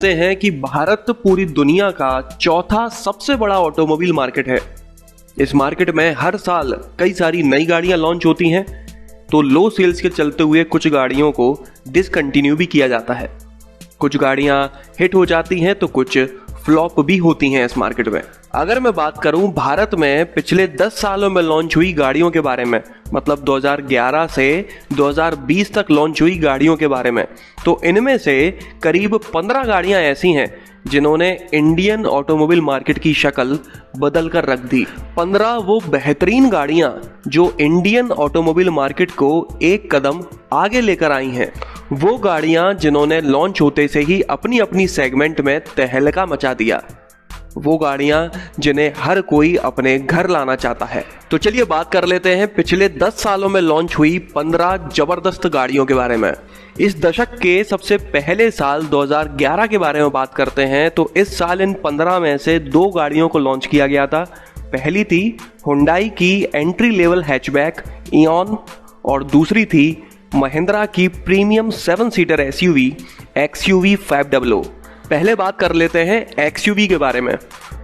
जानते हैं कि भारत पूरी दुनिया का चौथा सबसे बड़ा ऑटोमोबाइल मार्केट है। इस मार्केट में हर साल कई सारी नई गाड़ियां लॉन्च होती हैं, तो लो सेल्स के चलते हुए कुछ गाड़ियों को डिसकंटिन्यू भी किया जाता है। कुछ गाड़ियां हिट हो जाती हैं तो कुछ फ्लॉप भी होती हैं इस मार्केट में। अगर मैं बात करूं भारत में पिछले 10 सालों में लॉन्च हुई गाड़ियों के बारे में, मतलब 2011 से 2020 तक लॉन्च हुई गाड़ियों के बारे में, तो इनमें से करीब 15 गाड़ियां ऐसी हैं जिन्होंने इंडियन ऑटोमोबाइल मार्केट की शक्ल बदल कर रख दी। 15 वो बेहतरीन गाड़ियां जो इंडियन ऑटोमोबाइल मार्केट को एक कदम आगे लेकर आई हैं। वो गाड़ियां जिन्होंने लॉन्च होते से ही अपनी अपनी सेगमेंट में तहलका मचा दिया। वो गाड़ियां जिन्हें हर कोई अपने घर लाना चाहता है। तो चलिए बात कर लेते हैं पिछले 10 सालों में लॉन्च हुई 15 जबरदस्त गाड़ियों के बारे में। इस दशक के सबसे पहले साल 2011 के बारे में बात करते हैं तो इस साल इन 15 में से 2 गाड़ियों को लॉन्च किया गया था। पहली थी हुंडई की एंट्री लेवल हैचबैक इयॉन और दूसरी थी महिंद्रा की प्रीमियम 7 सीटर एसयूवी XUV 500। पहले बात कर लेते हैं XUV के बारे में।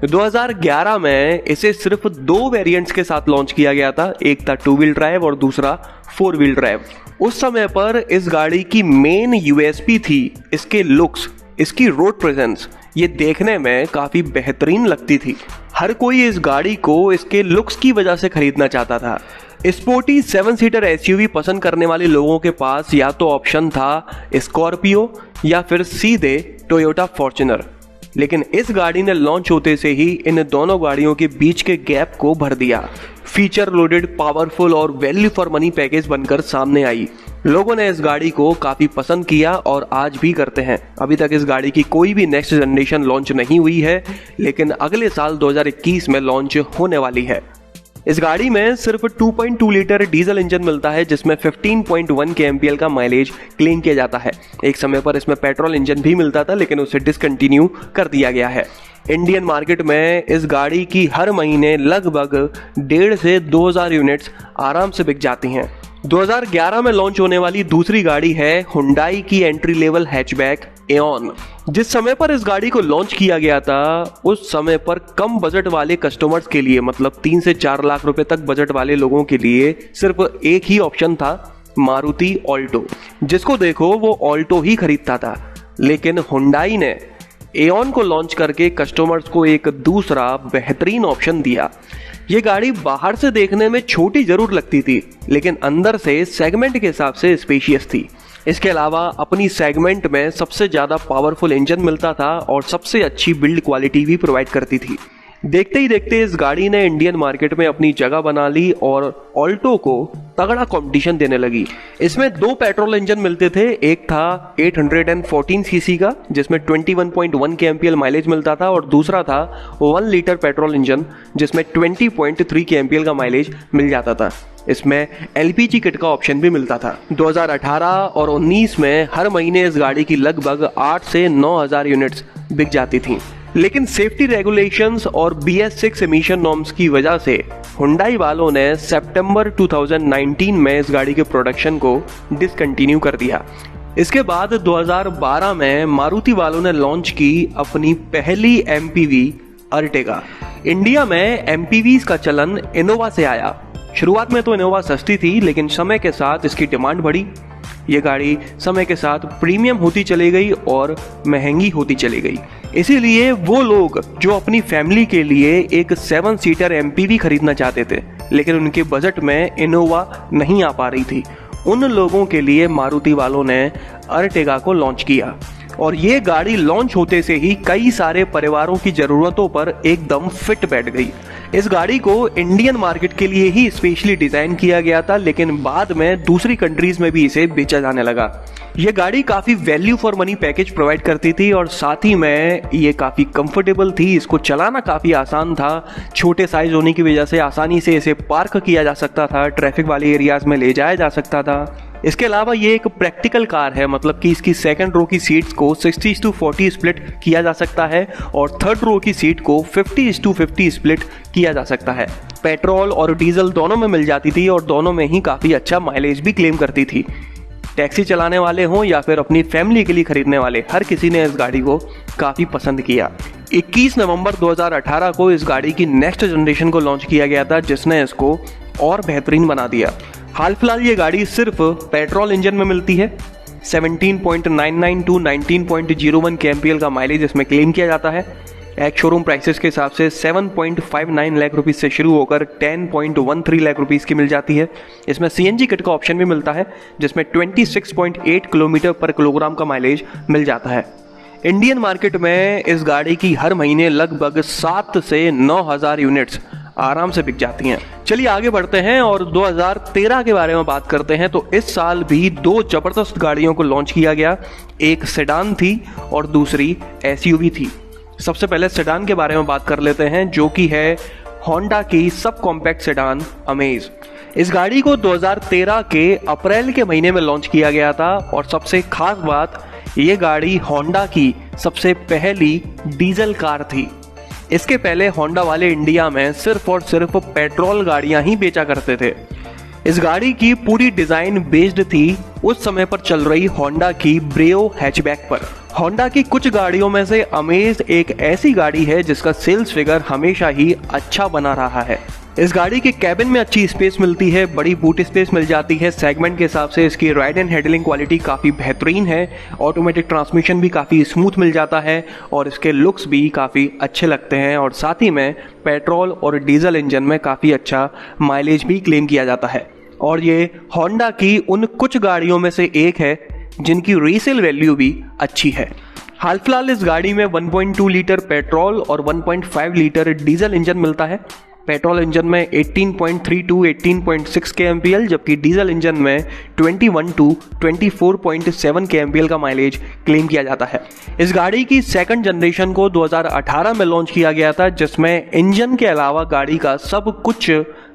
2011 में इसे सिर्फ 2 वेरिएंट्स के साथ लॉन्च किया गया था, एक था 2 व्हील ड्राइव और दूसरा 4 व्हील ड्राइव। उस समय पर इस गाड़ी की मेन USP थी इसके लुक्स, इसकी रोड प्रेजेंस। ये देखने में काफी बेहतरीन लगती थी। हर कोई इस गाड़ी को इसके लुक्स की वजह से खरीदना चाहता था। स्पोर्टी 7 सीटर SUV पसंद करने वाले लोगों के पास या तो ऑप्शन था स्कॉर्पियो या फिर सीधे टोयोटा फॉर्च्यूनर, लेकिन इस गाड़ी ने लॉन्च होते से ही इन दोनों गाड़ियों के बीच के गैप को भर दिया। फीचर लोडेड, पावरफुल और वैल्यू फॉर मनी पैकेज बनकर सामने आई। लोगों ने इस गाड़ी को काफी पसंद किया और आज भी करते हैं। अभी तक इस गाड़ी की कोई भी नेक्स्ट जनरेशन लॉन्च नहीं हुई है, लेकिन अगले साल 2021 में लॉन्च होने वाली है। इस गाड़ी में सिर्फ 2.2 लीटर डीजल इंजन मिलता है जिसमें 15.1 kmpl का माइलेज क्लेम किया जाता है। एक समय पर इसमें पेट्रोल इंजन भी मिलता था, लेकिन उसे डिसकंटिन्यू कर दिया गया है। इंडियन मार्केट में इस गाड़ी की हर महीने लगभग 1,500 से 2,000 यूनिट्स आराम से बिक जाती हैं। 2011 में लॉन्च होने वाली दूसरी गाड़ी है हुंडई की एंट्री लेवल हैचबैक इयॉन। जिस समय पर इस गाड़ी को लॉन्च किया गया था उस समय पर कम बजट वाले कस्टमर्स के लिए, मतलब 3 से 4 लाख रुपए तक बजट वाले लोगों के लिए सिर्फ एक ही ऑप्शन था, मारुति ऑल्टो। जिसको देखो वो ऑल्टो ही खरीदता था, लेकिन हुंडई ने इयॉन को लॉन्च करके कस्टमर्स को एक दूसरा बेहतरीन ऑप्शन दिया। ये गाड़ी बाहर से देखने में छोटी जरूर लगती थी, लेकिन अंदर से सेगमेंट के हिसाब से स्पेशियस थी। इसके अलावा अपनी सेगमेंट में सबसे ज़्यादा पावरफुल इंजन मिलता था और सबसे अच्छी बिल्ड क्वालिटी भी प्रोवाइड करती थी। देखते ही देखते इस गाड़ी ने इंडियन मार्केट में अपनी जगह बना ली और ऑल्टो को तगड़ा कंपटीशन देने लगी। इसमें 2 पेट्रोल इंजन मिलते थे, एक था 814 सीसी का जिसमें 21.1 kmpl माइलेज मिलता था और दूसरा था 1 लीटर पेट्रोल इंजन जिसमें 20.3 kmpl का माइलेज मिल जाता था। इसमें LPG किट का ऑप्शन भी मिलता था। 2018 और 19 में हर महीने इस गाड़ी की लगभग 8 से 9,000 यूनिट्स बिक जाती थी, लेकिन सेफ्टी रेगुलेशंस और BS6 एमिशन नॉर्म्स की वजह से हुंडई वालों ने सितंबर 2019 में इस गाड़ी के प्रोडक्शन को डिसकंटिन्यू कर दिया। इसके बाद 2012 में मारुति वालों ने लॉन्च की अपनी पहली MPV अर्टिगा। इंडिया में MPVs का चलन इनोवा से आया। शुरुआत में तो इनोवा सस्ती थी, लेकिन समय के साथ इसकी डिमांड बढ़ी। ये गाड़ी समय के साथ प्रीमियम होती चली गई और महंगी होती चली गई। इसीलिए वो लोग जो अपनी फैमिली के लिए एक 7 सीटर MPV खरीदना चाहते थे, लेकिन उनके बजट में इनोवा नहीं आ पा रही थी, उन लोगों के लिए मारुति वालों ने अर्टिगा को लॉन्च किया। और ये गाड़ी लॉन्च होते से ही कई सारे परिवारों की जरूरतों पर एकदम फिट बैठ गई। इस गाड़ी को इंडियन मार्केट के लिए ही स्पेशली डिजाइन किया गया था, लेकिन बाद में दूसरी कंट्रीज में भी इसे बेचा जाने लगा। ये गाड़ी काफी value for money package provide करती थी और साथ ही में ये काफी कंफर्टेबल थी। इसको चलाना काफी आसान था। छोटे साइज होने की वजह से आसानी से इसे पार्क किया जा सकता था, ट्रैफिक वाले एरियाज में ले जाया जा सकता था। इसके अलावा ये एक प्रैक्टिकल कार है, मतलब कि इसकी सेकंड रो की सीट्स को 60:40 स्प्लिट किया जा सकता है और थर्ड रो की सीट को 50:50 स्प्लिट किया जा सकता है। पेट्रोल और डीजल दोनों में मिल जाती थी और दोनों में ही काफ़ी अच्छा माइलेज भी क्लेम करती थी। टैक्सी चलाने वाले हों या फिर अपनी फैमिली के लिए खरीदने वाले, हर किसी ने इस गाड़ी को काफ़ी पसंद किया। 21 नवंबर 2018 को इस गाड़ी की नेक्स्ट जनरेशन को लॉन्च किया गया था, जिसने इसको और बेहतरीन बना दिया। हाल फिलहाल ये गाड़ी सिर्फ पेट्रोल इंजन में मिलती है। 17.99 टू 19.01 kmpl का माइलेज इसमें क्लेम किया जाता है। एक शोरूम प्राइसेस के हिसाब से 7.59 लाख रुपीस से शुरू होकर 10.13 लाख रुपीस की मिल जाती है। इसमें CNG किट का ऑप्शन भी मिलता है, जिसमें 26.8 किलोमीटर पर किलोग्राम का माइलेज मिल जाता है। इंडियन मार्केट में इस गाड़ी की हर महीने लगभग 7 से 9 हज़ार यूनिट्स आराम से बिक जाती हैं। चलिए आगे बढ़ते हैं और 2013 के बारे में बात करते हैं। तो इस साल भी 2 जबरदस्त गाड़ियों को लॉन्च किया गया। एक सेडान थी और दूसरी SUV थी। सबसे पहले सेडान के बारे में बात कर लेते हैं, जो कि है होंडा की सब कॉम्पैक्ट सेडान अमेज। इस गाड़ी को 2013 के अप्रैल के महीने में लॉन्च किया गया था और सबसे खास बात, ये गाड़ी होंडा की सबसे पहली डीजल कार थी। इसके पहले होंडा वाले इंडिया में सिर्फ और सिर्फ पेट्रोल गाड़ियां ही बेचा करते थे। इस गाड़ी की पूरी डिजाइन बेस्ड थी उस समय पर चल रही होंडा की ब्रेओ हैचबैक पर। होंडा की कुछ गाड़ियों में से अमेज एक ऐसी गाड़ी है जिसका सेल्स फिगर हमेशा ही अच्छा बना रहा है। इस गाड़ी के कैबिन में अच्छी स्पेस मिलती है, बड़ी बूट स्पेस मिल जाती है। सेगमेंट के हिसाब से इसकी राइड एंड हैंडलिंग क्वालिटी काफ़ी बेहतरीन है। ऑटोमेटिक ट्रांसमिशन भी काफ़ी स्मूथ मिल जाता है और इसके लुक्स भी काफ़ी अच्छे लगते हैं और साथ ही में पेट्रोल और डीजल इंजन में काफ़ी अच्छा माइलेज भी क्लेम किया जाता है। और ये होंडा की उन कुछ गाड़ियों में से एक है जिनकी रीसेल वैल्यू भी अच्छी है। हाल फिलहाल इस गाड़ी में 1.2 लीटर पेट्रोल और 1.5 लीटर डीजल इंजन मिलता है। पेट्रोल इंजन में 18.3 टू 18.6 kmpl, जबकि डीजल इंजन में 21 टू 24.7 kmpl का माइलेज क्लेम किया जाता है। इस गाड़ी की सेकंड जनरेशन को 2018 में लॉन्च किया गया था, जिसमें इंजन के अलावा गाड़ी का सब कुछ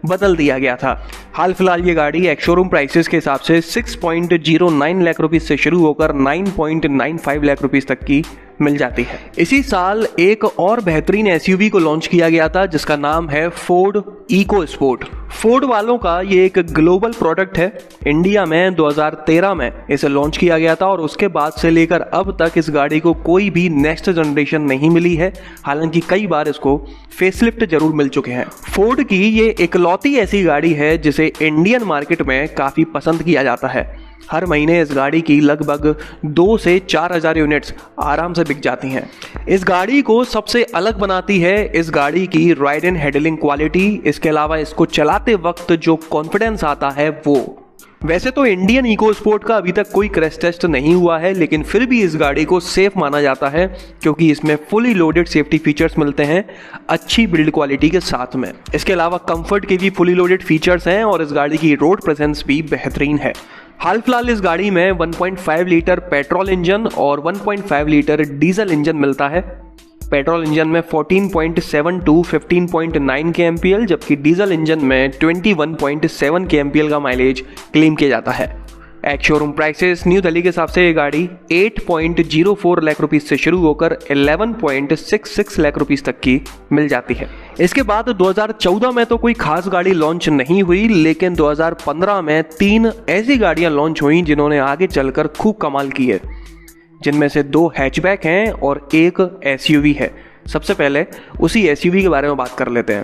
बदल दिया गया था। हाल फिलहाल ये गाड़ी एक शोरूम प्राइसेस के हिसाब से 6.09 लाख रुपीस से शुरू होकर 9.95 लाख रुपीस तक की मिल जाती है। इसी साल एक और बेहतरीन SUV को लॉन्च किया गया था, जिसका नाम है फोर्ड इको स्पोर्ट। फोर्ड वालों का ये एक ग्लोबल प्रोडक्ट है। इंडिया में 2013 में इसे लॉन्च किया गया था और उसके बाद से लेकर अब तक इस गाड़ी को कोई भी नेक्स्ट जनरेशन नहीं मिली है। हालांकि कई बार इसको फेसलिफ्ट जरूर मिल चुके हैं। फोर्ड की ये इकलौती ऐसी गाड़ी है जिसे इंडियन मार्केट में काफ़ी पसंद किया जाता है। हर महीने इस गाड़ी की लगभग 2 से 4 हज़ार यूनिट्स आराम से बिक जाती हैं। इस गाड़ी को सबसे अलग बनाती है इस गाड़ी की राइड एंड हैंडलिंग क्वालिटी। इसके अलावा इसको चलाते वक्त जो कॉन्फिडेंस आता है वो। वैसे तो इंडियन इको स्पोर्ट का अभी तक कोई क्रैश टेस्ट नहीं हुआ है, लेकिन फिर भी इस गाड़ी को सेफ माना जाता है क्योंकि इसमें फुली लोडेड सेफ्टी फीचर्स मिलते हैं अच्छी बिल्ड क्वालिटी के साथ में। इसके अलावा कंफर्ट के भी फुली लोडेड फीचर्स हैं और इस गाड़ी की रोड प्रेजेंस भी बेहतरीन है। हाल फिलहाल इस गाड़ी में 1.5 लीटर पेट्रोल इंजन और 1.5 लीटर डीजल इंजन मिलता है। पेट्रोल इंजन में 14.7 टू 15.9 kmpl, जबकि डीजल इंजन में 21.7 kmpl का माइलेज क्लेम किया जाता है। एक शोरूम प्राइसेस न्यू दिल्ली के हिसाब से ये गाड़ी 8.04 लाख रुपीस से शुरू होकर 11.66 लाख रुपीस तक की मिल जाती है। इसके बाद 2014 में तो कोई खास गाड़ी लॉन्च नहीं हुई, लेकिन 2015 में 3 ऐसी गाड़ियां लॉन्च हुई जिन्होंने आगे चलकर खूब कमाल की है, जिनमें से 2 हैचबैक हैं और एक SUV है। सबसे पहले उसी SUV के बारे में बात कर लेते हैं।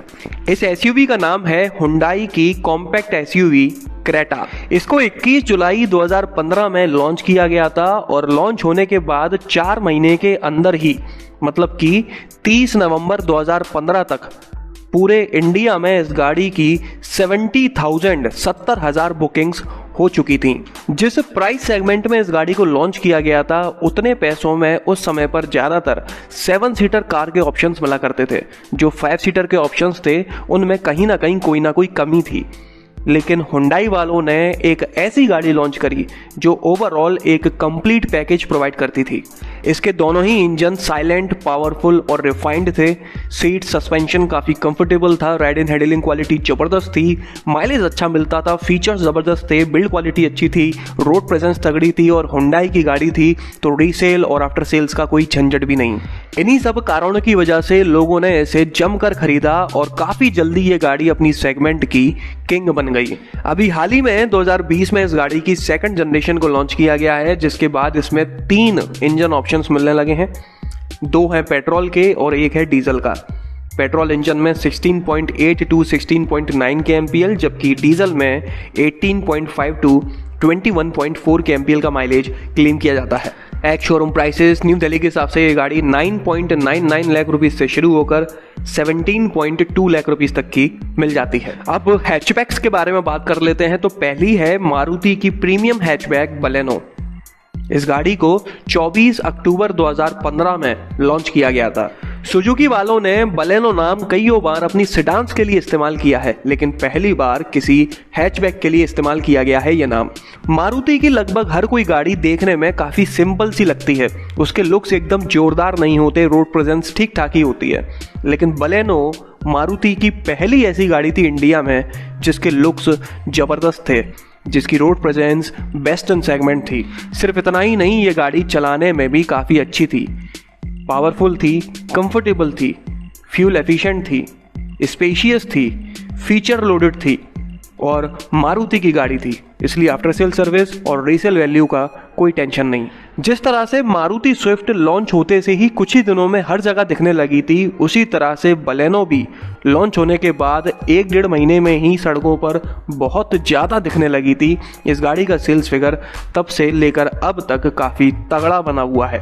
इस SUV का नाम है हुंडई की कॉम्पैक्ट SUV क्रेटा। इसको 21 जुलाई 2015 में लॉन्च किया गया था और लॉन्च होने के बाद 4 महीने के अंदर ही, मतलब कि 30 नवंबर 2015 तक पूरे इंडिया में इस गाड़ी की 70,000 बुकिंग्स हो चुकी थी। जिस प्राइस सेगमेंट में इस गाड़ी को लॉन्च किया गया था, उतने पैसों में उस समय पर ज़्यादातर 7 सीटर कार के ऑप्शंस मिला करते थे। जो 5 सीटर के ऑप्शंस थे उनमें कहीं ना कहीं कोई ना कोई कमी थी। लेकिन हुंडई वालों ने एक ऐसी गाड़ी लॉन्च करी जो ओवरऑल एक कंप्लीट पैकेज प्रोवाइड करती थी। इसके दोनों ही इंजन साइलेंट, पावरफुल और रिफाइंड थे। सीट सस्पेंशन काफ़ी कंफर्टेबल था, राइड एंड हैंडलिंग क्वालिटी ज़बरदस्त थी, माइलेज अच्छा मिलता था, फीचर्स ज़बरदस्त थे, बिल्ड क्वालिटी अच्छी थी, रोड प्रेजेंस तगड़ी थी और हुंडई की गाड़ी थी तो रीसेल और आफ्टर सेल्स का कोई झंझट भी नहीं। इन्हीं सब कारणों की वजह से लोगों ने इसे जमकर खरीदा और काफ़ी जल्दी ये गाड़ी अपनी सेगमेंट की किंग बन गई। अभी हाल ही में 2020 में इस गाड़ी की सेकंड जनरेशन को लॉन्च किया गया है, जिसके बाद इसमें 3 इंजन ऑप्शंस मिलने लगे हैं। दो हैं पेट्रोल के और एक है डीजल का। पेट्रोल इंजन में 16.8 टू 16.9 kmpl, जबकि डीजल में 18.5 टू 21.4 kmpl का माइलेज क्लेम किया जाता है। Ex showroom prices new Delhi के हिसाब से ये गाड़ी 9.99 लाख रुपीस से शुरू होकर 17.2 लाख रुपीस तक की मिल जाती है। अब हैचबैक्स के बारे में बात कर लेते हैं। तो पहली है मारुति की प्रीमियम हैचबैक बलेनो। इस गाड़ी को 24 अक्टूबर 2015 में लॉन्च किया गया था। सुजुकी वालों ने बलेनो नाम कईयों बार अपनी सेडान्स के लिए इस्तेमाल किया है, लेकिन पहली बार किसी हैचबैक के लिए इस्तेमाल किया गया है यह नाम। मारुति की लगभग हर कोई गाड़ी देखने में काफ़ी सिंपल सी लगती है, उसके लुक्स एकदम जोरदार नहीं होते, रोड प्रेजेंस ठीक ठाक ही होती है। लेकिन बलेनो मारुति की पहली ऐसी गाड़ी थी इंडिया में जिसके लुक्स ज़बरदस्त थे, जिसकी road presence best in segment थी। सिर्फ इतना ही नहीं, ये गाड़ी चलाने में भी काफ़ी अच्छी थी, पावरफुल थी, कंफर्टेबल थी, फ्यूल एफिशिएंट थी, स्पेशियस थी, फीचर लोडेड थी और मारुति की गाड़ी थी, इसलिए आफ्टर सेल सर्विस और रीसेल वैल्यू का कोई टेंशन नहीं। जिस तरह से मारुति स्विफ्ट लॉन्च होते से ही कुछ ही दिनों में हर जगह दिखने लगी थी, उसी तरह से बलेनो भी लॉन्च होने के बाद 1-1.5 महीने में ही सड़कों पर बहुत ज़्यादा दिखने लगी थी। इस गाड़ी का सेल्स फिगर तब से लेकर अब तक काफ़ी तगड़ा बना हुआ है।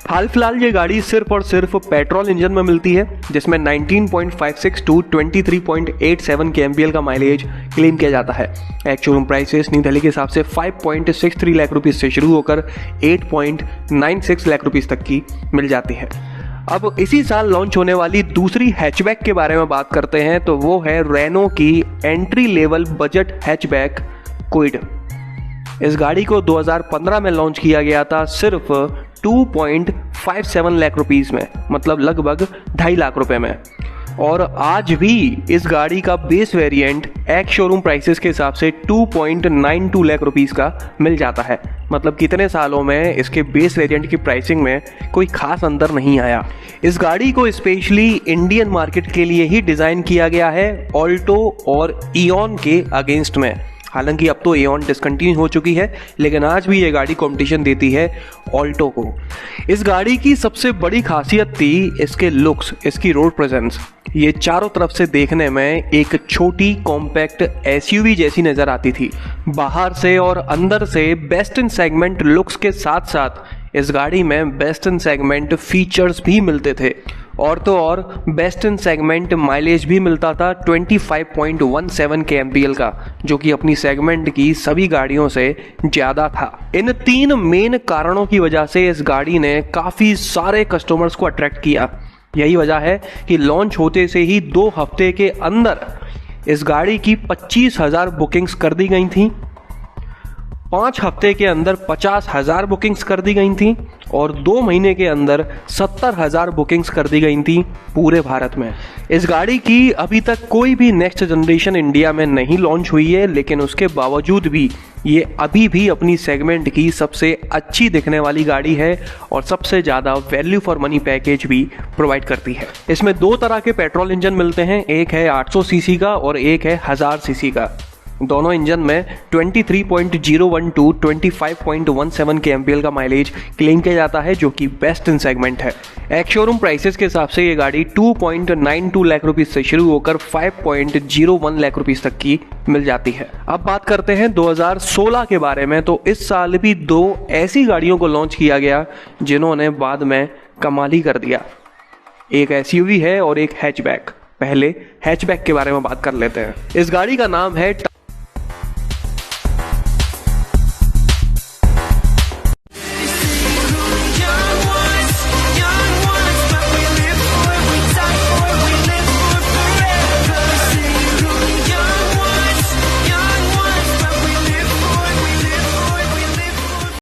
हाल फिलहाल ये गाड़ी सिर्फ और सिर्फ पेट्रोल इंजन में मिलती है, जिसमें 19.56 टू 23.87 kmpl का माइलेज क्लेम किया जाता है। Ex showroom prices new Delhi के हिसाब से 5.63 लाख रुपीस से शुरू होकर 8.96 लाख रुपीस तक की मिल जाती है। अब इसी साल लॉन्च होने वाली दूसरी हैचबैक के बारे में बात करते हैं, तो वो है रेनो की entry level budget hatchback Kwid. इस गाड़ी को 2015 में लॉन्च किया गया था सिर्फ 2.57 लाख रुपीस में, मतलब लगभग 2.5 लाख रुपए में। और आज भी इस गाड़ी का base variant ex showroom prices के हिसाब से 2.92 लाख रुपीस का मिल जाता है। मतलब कितने सालों में इसके बेस वेरिएंट की प्राइसिंग में कोई खास अंतर नहीं आया। इस गाड़ी को स्पेशली इंडियन मार्केट के लिए ही डिज़ाइन किया गया है, ऑल्टो और इयॉन के अगेंस्ट में। हालांकि अब तो एऑन डिसकंटिन्यू हो चुकी है, लेकिन आज भी ये गाड़ी कंपटीशन देती है ऑल्टो को। इस गाड़ी की सबसे बड़ी खासियत थी इसके लुक्स, इसकी रोड प्रेजेंस। ये चारों तरफ से देखने में एक छोटी कॉम्पैक्ट एसयूवी जैसी नज़र आती थी। बाहर से और अंदर से बेस्ट इन सेगमेंट लुक्स के साथ साथ इस गाड़ी में बेस्ट इन सेगमेंट फीचर्स भी मिलते थे, और तो और बेस्ट इन सेगमेंट माइलेज भी मिलता था 25.17 kmpl का, जो कि अपनी सेगमेंट की सभी गाड़ियों से ज़्यादा था। इन 3 मेन कारणों की वजह से इस गाड़ी ने काफ़ी सारे कस्टमर्स को अट्रैक्ट किया। यही वजह है कि लॉन्च होते से ही 2 हफ्ते के अंदर इस गाड़ी की 25,000 बुकिंग्स कर दी गई थी, 5 हफ्ते के अंदर 50,000 बुकिंग्स कर दी गई थी और 2 महीने के अंदर 70,000 बुकिंग्स कर दी गई थी पूरे भारत में। इस गाड़ी की अभी तक कोई भी नेक्स्ट जनरेशन इंडिया में नहीं लॉन्च हुई है, लेकिन उसके बावजूद भी ये अभी भी अपनी सेगमेंट की सबसे अच्छी दिखने वाली गाड़ी है और सबसे ज़्यादा वैल्यू फॉर मनी पैकेज भी प्रोवाइड करती है। इसमें 2 तरह के पेट्रोल इंजन मिलते हैं, एक है 800 सीसी का और एक है 1000 सीसी का। दोनों इंजन में 23.01 टू 25.17 kmpl का माइलेज क्लेम किया जाता है, जो कि बेस्ट इन सेगमेंट है। एक्स शोरूम प्राइसेस के हिसाब से ये गाड़ी 2.92 लाख रुपीस से शुरू होकर 5.01 लाख रुपीस तक की मिल जाती है। अब बात करते हैं 2016 के बारे में। तो इस साल भी 2 ऐसी गाड़ियों को लॉन्च किया गया जिन्होंने बाद में कमाल ही कर दिया। एक एसयूवी है और एक हैचबैक। पहले हैचबैक के बारे में बात कर लेते हैं। इस गाड़ी का नाम है